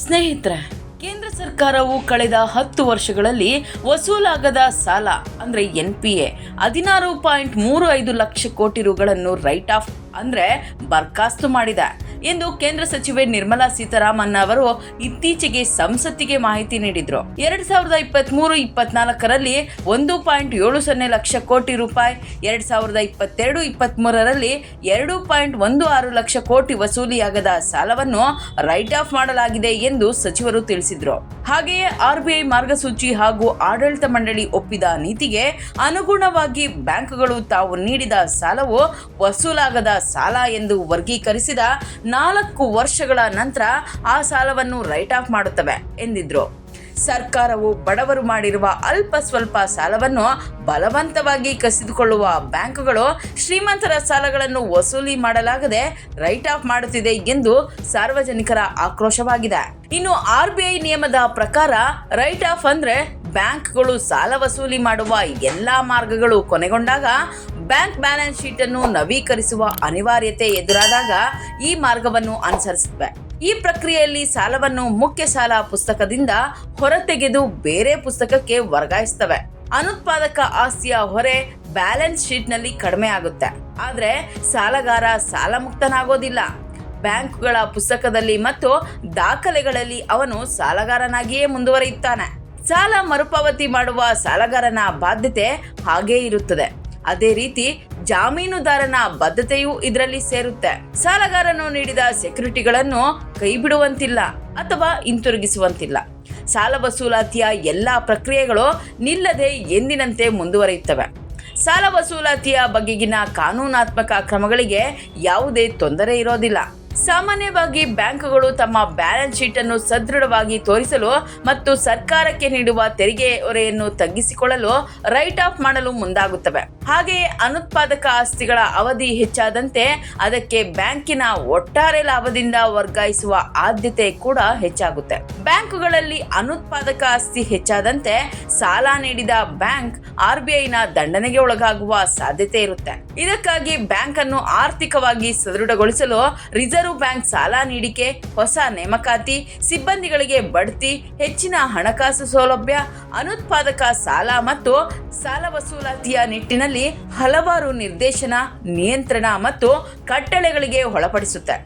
ಸ್ನೇಹಿತರೆ, ಕೇಂದ್ರ ಸರ್ಕಾರವು ಕಳೆದ 10 ವರ್ಷಗಳಲ್ಲಿ ವಸೂಲಾಗದ ಸಾಲ ಅಂದ್ರೆ NPA 16.35 ಲಕ್ಷ ಕೋಟಿ ರುಗಳನ್ನು ರೈಟ್ ಆಫ್ ಅಂದ್ರೆ ಬರ್ಖಾಸ್ತು ಮಾಡಿದೆ ಎಂದು ಕೇಂದ್ರ ಸಚಿವೆ ನಿರ್ಮಲಾ ಸೀತಾರಾಮನ್ ಅವರು ಇತ್ತೀಚೆಗೆ ಸಂಸತ್ತಿಗೆ ಮಾಹಿತಿ ನೀಡಿದ್ರು. 2023-24ರಲ್ಲಿ 1.70 ಲಕ್ಷ ಕೋಟಿ ರೂಪಾಯಿ, 2022-23ರಲ್ಲಿ 2.16 ಲಕ್ಷ ಕೋಟಿ ವಸೂಲಿಯಾಗದ ಸಾಲವನ್ನು ರೈಟ್ ಆಫ್ ಮಾಡಲಾಗಿದೆ ಎಂದು ಸಚಿವರು ತಿಳಿಸಿದ್ರು. ಹಾಗೆಯೇ RBI ಮಾರ್ಗಸೂಚಿ ಹಾಗೂ ಆಡಳಿತ ಮಂಡಳಿ ಒಪ್ಪಿದ ನೀತಿಗೆ ಅನುಗುಣವಾಗಿ ಬ್ಯಾಂಕ್ಗಳು ತಾವು ನೀಡಿದ ಸಾಲವು ವಸೂಲಾಗದ ಸಾಲ ಎಂದು ವರ್ಗೀಕರಿಸಿದ 4 ವರ್ಷಗಳ ನಂತರ ಆ ಸಾಲವನ್ನು ರೈಟ್ ಆಫ್ ಮಾಡುತ್ತವೆ ಎಂದಿದ್ರು. ಸರ್ಕಾರವು ಬಡವರು ಮಾಡಿರುವ ಅಲ್ಪ ಸ್ವಲ್ಪ ಸಾಲವನ್ನು ಬಲವಂತವಾಗಿ ಕಸಿದುಕೊಳ್ಳುವ ಬ್ಯಾಂಕುಗಳು ಶ್ರೀಮಂತರ ಸಾಲಗಳನ್ನು ವಸೂಲಿ ಮಾಡಲಾಗದೆ ರೈಟ್ ಆಫ್ ಮಾಡುತ್ತಿದೆ ಎಂದು ಸಾರ್ವಜನಿಕರ ಆಕ್ರೋಶವಾಗಿದೆ. ಇನ್ನು RBI ನಿಯಮದ ಪ್ರಕಾರ ರೈಟ್ ಆಫ್ ಅಂದ್ರೆ ಬ್ಯಾಂಕ್ಗಳು ಸಾಲ ವಸೂಲಿ ಮಾಡುವ ಎಲ್ಲಾ ಮಾರ್ಗಗಳು ಕೊನೆಗೊಂಡಾಗ ಬ್ಯಾಂಕ್ ಬ್ಯಾಲೆನ್ಸ್ ಶೀಟ್ ಅನ್ನು ನವೀಕರಿಸುವ ಅನಿವಾರ್ಯತೆ ಎದುರಾದಾಗ ಈ ಮಾರ್ಗವನ್ನು ಅನುಸರಿಸುತ್ತವೆ. ಈ ಪ್ರಕ್ರಿಯೆಯಲ್ಲಿ ಸಾಲವನ್ನು ಮುಖ್ಯ ಸಾಲ ಪುಸ್ತಕದಿಂದ ಹೊರತೆಗೆದು ಬೇರೆ ಪುಸ್ತಕಕ್ಕೆ ವರ್ಗಾಯಿಸುತ್ತವೆ. ಅನುತ್ಪಾದಕ ಆಸ್ತಿಯ ಹೊರೆ ಬ್ಯಾಲೆನ್ಸ್ ಶೀಟ್ ನಲ್ಲಿ ಕಡಿಮೆ ಆಗುತ್ತೆ, ಆದ್ರೆ ಸಾಲಗಾರ ಸಾಲ ಮುಕ್ತನಾಗೋದಿಲ್ಲ. ಬ್ಯಾಂಕ್ಗಳ ಪುಸ್ತಕದಲ್ಲಿ ಮತ್ತು ದಾಖಲೆಗಳಲ್ಲಿ ಅವನು ಸಾಲಗಾರನಾಗಿಯೇ ಮುಂದುವರಿಯುತ್ತಾನೆ. ಸಾಲ ಮರುಪಾವತಿ ಮಾಡುವ ಸಾಲಗಾರನ ಬಾಧ್ಯತೆ ಹಾಗೇ ಇರುತ್ತದೆ. ಅದೇ ರೀತಿ ಜಾಮೀನುದಾರನ ಬದ್ಧತೆಯೂ ಇದರಲ್ಲಿ ಸೇರುತ್ತೆ. ಸಾಲಗಾರನು ನೀಡಿದ ಸೆಕ್ಯೂರಿಟಿಗಳನ್ನು ಕೈಬಿಡುವಂತಿಲ್ಲ ಅಥವಾ ಹಿಂತಿರುಗಿಸುವಂತಿಲ್ಲ. ಸಾಲ ವಸೂಲಾತಿಯ ಎಲ್ಲಾ ಪ್ರಕ್ರಿಯೆಗಳು ನಿಲ್ಲದೆ ಎಂದಿನಂತೆ ಮುಂದುವರಿಯುತ್ತವೆ. ಸಾಲ ವಸೂಲಾತಿಯ ಬಗೆಗಿನ ಕಾನೂನಾತ್ಮಕ ಕ್ರಮಗಳಿಗೆ ಯಾವುದೇ ತೊಂದರೆ ಇರೋದಿಲ್ಲ. ಸಾಮಾನ್ಯವಾಗಿ ಬ್ಯಾಂಕುಗಳು ತಮ್ಮ ಬ್ಯಾಲೆನ್ಸ್ ಶೀಟ್ ಅನ್ನು ಸದೃಢವಾಗಿ ತೋರಿಸಲು ಮತ್ತು ಸರ್ಕಾರಕ್ಕೆ ನೀಡುವ ತೆರಿಗೆ ಹೊರೆಯನ್ನು ತಗ್ಗಿಸಿಕೊಳ್ಳಲು ರೈಟ್ ಆಫ್ ಮಾಡಲು ಮುಂದಾಗುತ್ತವೆ. ಹಾಗೆಯೇ ಅನುತ್ಪಾದಕ ಆಸ್ತಿಗಳ ಅವಧಿ ಹೆಚ್ಚಾದಂತೆ ಅದಕ್ಕೆ ಬ್ಯಾಂಕಿನ ಒಟ್ಟಾರೆ ಲಾಭದಿಂದ ವರ್ಗಾಯಿಸುವ ಆದ್ಯತೆ ಕೂಡ ಹೆಚ್ಚಾಗುತ್ತೆ. ಬ್ಯಾಂಕುಗಳಲ್ಲಿ ಅನುತ್ಪಾದಕ ಆಸ್ತಿ ಹೆಚ್ಚಾದಂತೆ ಸಾಲ ನೀಡಿದ ಬ್ಯಾಂಕ್ RBIನ ದಂಡನೆಗೆ ಒಳಗಾಗುವ ಸಾಧ್ಯತೆ ಇರುತ್ತೆ. ಇದಕ್ಕಾಗಿ ಬ್ಯಾಂಕ್ ಅನ್ನು ಆರ್ಥಿಕವಾಗಿ ಸದೃಢಗೊಳಿಸಲು ರಿಸರ್ವ್ ಬ್ಯಾಂಕ್ ಸಾಲ ನೀಡಿಕೆ, ಹೊಸ ನೇಮಕಾತಿ, ಸಿಬ್ಬಂದಿಗಳಿಗೆ ಬಡ್ತಿ, ಹೆಚ್ಚಿನ ಹಣಕಾಸು ಸೌಲಭ್ಯ, ಅನುತ್ಪಾದಕ ಸಾಲ ಮತ್ತು ಸಾಲ ವಸೂಲಾತಿಯ ನಿಟ್ಟಿನಲ್ಲಿ ಹಲವಾರು ನಿರ್ದೇಶನ, ನಿಯಂತ್ರಣ ಮತ್ತು ಕಟ್ಟಳೆಗಳಿಗೆ ಒಳಪಡಿಸುತ್ತೆ.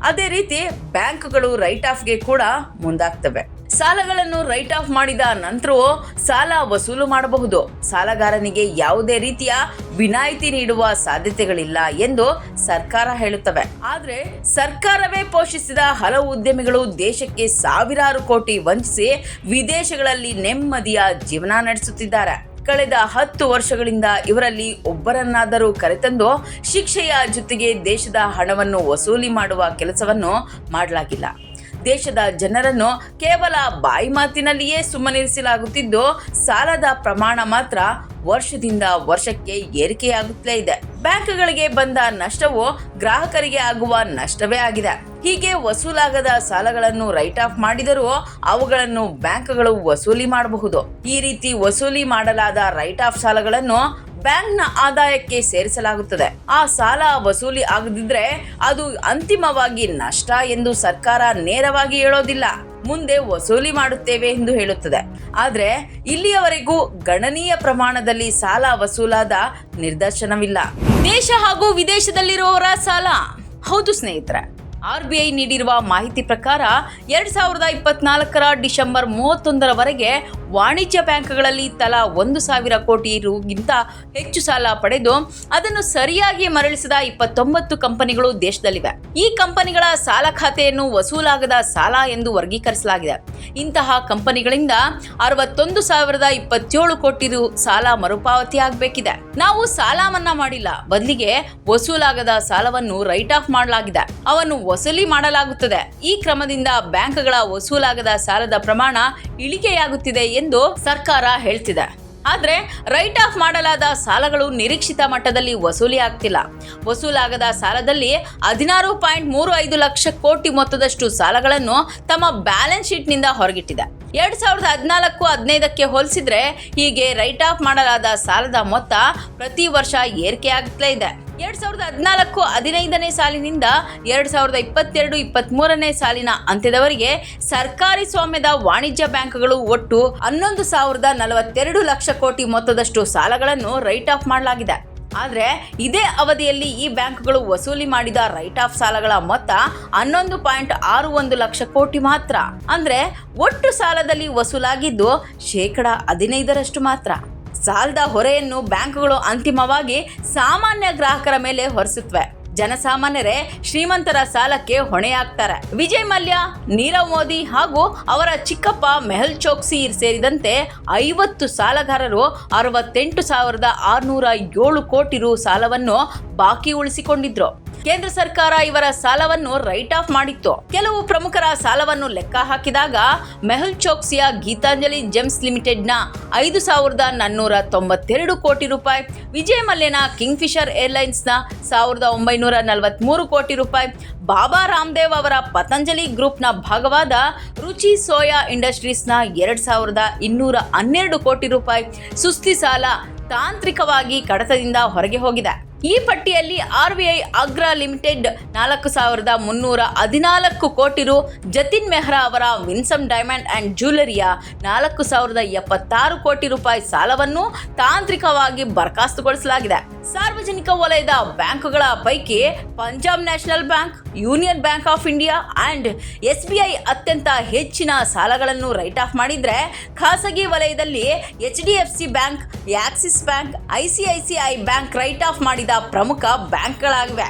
ಅದೇ ರೀತಿ ಬ್ಯಾಂಕ್ಗಳು ರೈಟ್ ಆಫ್ಗೆ ಕೂಡ ಮುಂದಾಗ್ತವೆ. ಸಾಲಗಳನ್ನು ರೈಟ್ ಆಫ್ ಮಾಡಿದ ನಂತರವೂ ಸಾಲ ವಸೂಲು ಮಾಡಬಹುದು. ಸಾಲಗಾರನಿಗೆ ಯಾವುದೇ ರೀತಿಯ ವಿನಾಯಿತಿ ನೀಡುವ ಸಾಧ್ಯತೆಗಳಿಲ್ಲ ಎಂದು ಸರ್ಕಾರ ಹೇಳುತ್ತವೆ. ಆದ್ರೆ ಸರ್ಕಾರವೇ ಪೋಷಿಸಿದ ಹಲವು ಉದ್ಯಮಿಗಳು ದೇಶಕ್ಕೆ ಸಾವಿರಾರು ಕೋಟಿ ವಂಚಿಸಿ ವಿದೇಶಗಳಲ್ಲಿ ನೆಮ್ಮದಿಯ ಜೀವನ ನಡೆಸುತ್ತಿದ್ದಾರೆ. ಕಳೆದ 10 ವರ್ಷಗಳಿಂದ ಇವರಲ್ಲಿ ಒಬ್ಬರನ್ನಾದರೂ ಕರೆತಂದು ಶಿಕ್ಷೆಯ ಜೊತೆಗೆ ದೇಶದ ಹಣವನ್ನು ವಸೂಲಿ ಮಾಡುವ ಕೆಲಸವನ್ನು ಮಾಡಲಾಗಿಲ್ಲ. ದೇಶದ ಜನರನ್ನು ಕೇವಲ ಬಾಯಿ ಮಾತಿನಲ್ಲಿಯೇ ಸುಮ್ಮನಿರಿಸಲಾಗುತ್ತಿದ್ದು ಸಾಲದ ಪ್ರಮಾಣ ಮಾತ್ರ ವರ್ಷದಿಂದ ವರ್ಷಕ್ಕೆ ಏರಿಕೆಯಾಗುತ್ತಲೇ ಇದೆ. ಬ್ಯಾಂಕ್ಗಳಿಗೆ ಬಂದ ನಷ್ಟವು ಗ್ರಾಹಕರಿಗೆ ಆಗುವ ನಷ್ಟವೇ ಆಗಿದೆ. ಹೀಗೆ ವಸೂಲಾಗದ ಸಾಲಗಳನ್ನು ರೈಟ್ ಆಫ್ ಮಾಡಿದರೂ ಅವುಗಳನ್ನು ಬ್ಯಾಂಕ್ಗಳು ವಸೂಲಿ ಮಾಡಬಹುದು. ಈ ರೀತಿ ವಸೂಲಿ ಮಾಡಲಾದ ರೈಟ್ ಆಫ್ ಸಾಲಗಳನ್ನು ಬ್ಯಾಂಕ್ನ ಆದಾಯಕ್ಕೆ ಸೇರಿಸಲಾಗುತ್ತದೆ. ಆ ಸಾಲ ವಸೂಲಿ ಆಗದಿದ್ರೆ ಅದು ಅಂತಿಮವಾಗಿ ನಷ್ಟ ಎಂದು ಸರ್ಕಾರ ನೇರವಾಗಿ ಹೇಳೋದಿಲ್ಲ, ಮುಂದೆ ವಸೂಲಿ ಮಾಡುತ್ತೇವೆ ಎಂದು ಹೇಳುತ್ತದೆ. ಆದ್ರೆ ಇಲ್ಲಿಯವರೆಗೂ ಗಣನೀಯ ಪ್ರಮಾಣದಲ್ಲಿ ಸಾಲ ವಸೂಲಾದ ನಿದರ್ಶನವಿಲ್ಲ. ದೇಶ ಹಾಗೂ ವಿದೇಶದಲ್ಲಿರುವವರ ಸಾಲ. ಹೌದು ಸ್ನೇಹಿತರೆ, RBI ನೀಡಿರುವ ಮಾಹಿತಿ ಪ್ರಕಾರ 2024ರ ಡಿಸೆಂಬರ್ 31ರವರೆಗೆ ವಾಣಿಜ್ಯ ಬ್ಯಾಂಕ್ಗಳಲ್ಲಿ ತಲಾ 1,000 ಕೋಟಿ ರುಗಿಂತ ಹೆಚ್ಚು ಸಾಲ ಪಡೆದು ಅದನ್ನು ಸರಿಯಾಗಿ ಮರಳಿಸಿದ 29 ಕಂಪನಿಗಳು ದೇಶದಲ್ಲಿವೆ. ಈ ಕಂಪನಿಗಳ ಸಾಲ ಖಾತೆಯನ್ನು ವಸೂಲಾಗದ ಸಾಲ ಎಂದು ವರ್ಗೀಕರಿಸಲಾಗಿದೆ. ಇಂತಹ ಕಂಪನಿಗಳಿಂದ 61,027 ಕೋಟಿ ರು ಸಾಲ ಮರುಪಾವತಿ ಆಗಬೇಕಿದೆ. ನಾವು ಸಾಲ ಮನ್ನಾ ಮಾಡಿಲ್ಲ, ಬದಲಿಗೆ ವಸೂಲಾಗದ ಸಾಲವನ್ನು ರೈಟ್ ಆಫ್ ಮಾಡಲಾಗಿದೆ, ಅವನ್ನು ವಸೂಲಿ ಮಾಡಲಾಗುತ್ತದೆ. ಈ ಕ್ರಮದಿಂದ ಬ್ಯಾಂಕ್ಗಳ ವಸೂಲಾಗದ ಸಾಲದ ಪ್ರಮಾಣ ಇಳಿಕೆಯಾಗುತ್ತಿದೆ ಎಂದು ಸರ್ಕಾರ ಹೇಳ್ತಿದೆ. ಆದ್ರೆ ರೈಟ್ ಆಫ್ ಮಾಡಲಾದ ಸಾಲಗಳು ನಿರೀಕ್ಷಿತ ಮಟ್ಟದಲ್ಲಿ ವಸೂಲಿ ಆಗ್ತಿಲ್ಲ. ವಸೂಲಾಗದ ಸಾಲದಲ್ಲಿ 16.35 ಲಕ್ಷ ಕೋಟಿ ಮೊತ್ತದಷ್ಟು ಸಾಲಗಳನ್ನು ತಮ್ಮ ಬ್ಯಾಲೆನ್ಸ್ ಶೀಟ್ ನಿಂದ ಹೊರಗಿಟ್ಟಿದೆ. 2014-15ಕ್ಕೆ ಹೋಲಿಸಿದ್ರೆ ಹೀಗೆ ರೈಟ್ ಆಫ್ ಮಾಡಲಾದ ಸಾಲದ ಮೊತ್ತ ಪ್ರತಿ ವರ್ಷ ಏರಿಕೆಯಾಗುತ್ತಲೇ ಇದೆ. 2014-15ನೇ ಸಾಲಿನಿಂದ 2022-23ನೇ ಸಾಲಿನ ಅಂತ್ಯದವರೆಗೆ ಸರ್ಕಾರಿ ಸ್ವಾಮ್ಯದ ವಾಣಿಜ್ಯ ಬ್ಯಾಂಕ್ಗಳು ಒಟ್ಟು 11,042 ಲಕ್ಷ ಕೋಟಿ ಮೊತ್ತದಷ್ಟು ಸಾಲಗಳನ್ನು ರೈಟ್ ಆಫ್ ಮಾಡಲಾಗಿದೆ. ಆದರೆ ಇದೇ ಅವಧಿಯಲ್ಲಿ ಈ ಬ್ಯಾಂಕ್ಗಳು ವಸೂಲಿ ಮಾಡಿದ ರೈಟ್ ಆಫ್ ಸಾಲಗಳ ಮೊತ್ತ 11.61 ಲಕ್ಷ ಕೋಟಿ ಮಾತ್ರ. ಅಂದ್ರೆ ಒಟ್ಟು ಸಾಲದಲ್ಲಿ ವಸೂಲಾಗಿದ್ದು 15% ಮಾತ್ರ. ಸಾಲದ ಹೊರೆಯನ್ನು ಬ್ಯಾಂಕ್ಗಳು ಅಂತಿಮವಾಗಿ ಸಾಮಾನ್ಯ ಗ್ರಾಹಕರ ಮೇಲೆ ಹೊರಿಸುತ್ತವೆ. ಜನಸಾಮಾನ್ಯರೇ ಶ್ರೀಮಂತರ ಸಾಲಕ್ಕೆ ಹೊಣೆಯಾಗ್ತಾರೆ. ವಿಜಯ್ ಮಲ್ಯ, ನೀರವ್ ಮೋದಿ ಹಾಗೂ ಅವರ ಚಿಕ್ಕಪ್ಪ ಮೆಹುಲ್ ಚೋಕ್ಸಿ ಸೇರಿದಂತೆ 50 ಸಾಲಗಾರರು 68,607 ಕೋಟಿ ರು ಸಾಲವನ್ನು ಬಾಕಿ ಉಳಿಸಿಕೊಂಡಿದ್ರು. ಕೇಂದ್ರ ಸರ್ಕಾರ ಇವರ ಸಾಲವನ್ನು ರೈಟ್ ಆಫ್ ಮಾಡಿತ್ತು. ಕೆಲವು ಪ್ರಮುಖರ ಸಾಲವನ್ನು ಲೆಕ್ಕ ಹಾಕಿದಾಗ ಮೆಹುಲ್ ಚೋಕ್ಸಿಯ ಗೀತಾಂಜಲಿ ಜೆಮ್ಸ್ ಲಿಮಿಟೆಡ್ನ 5,492 ಕೋಟಿ ರೂಪಾಯಿ, ವಿಜಯ್ ಮಲ್ಯನ ಕಿಂಗ್ ಫಿಶರ್ ಏರ್ಲೈನ್ಸ್ನ 1,943 ಕೋಟಿ ರೂಪಾಯಿ, ಬಾಬಾ ರಾಮದೇವ್ ಅವರ ಪತಂಜಲಿ ಗ್ರೂಪ್ನ ಭಾಗವಾದ ರುಚಿ ಸೋಯಾ ಇಂಡಸ್ಟ್ರೀಸ್ನ 2,212 ಕೋಟಿ ರೂಪಾಯಿ ಸುಸ್ತಿ ಸಾಲ ತಾಂತ್ರಿಕವಾಗಿ ಕಡತದಿಂದ ಹೊರಗೆ ಹೋಗಿದೆ. ಈ ಪಟ್ಟಿಯಲ್ಲಿ RBI ಅಗ್ರಾ ಲಿಮಿಟೆಡ್ 4,314 ಕೋಟಿ ರು, ಜತಿನ್ ಮೆಹ್ರಾ ಅವರ ವಿನ್ಸಮ್ ಡೈಮಂಡ್ ಅಂಡ್ ಜ್ಯುವೆಲರಿಯ 4,076 ಕೋಟಿ ರೂಪಾಯಿ ಸಾಲವನ್ನು ತಾಂತ್ರಿಕವಾಗಿ ಬರ್ಖಾಸ್ತುಗೊಳಿಸಲಾಗಿದೆ. ಸಾರ್ವಜನಿಕ ವಲಯದ ಬ್ಯಾಂಕುಗಳ ಪೈಕಿ Punjab national bank, union bank of India and SBI ಅತ್ಯಂತ ಹೆಚ್ಚಿನ ಸಾಲಗಳನ್ನು ರೈಟ್ ಆಫ್ ಮಾಡಿದ್ರೆ, ಖಾಸಗಿ ವಲಯದಲ್ಲಿ HDFC bank, Axis bank, ICICI bank right of ಮಾಡಿದ ಪ್ರಮುಖ ಬ್ಯಾಂಕ್ಗಳಾಗಿವೆ.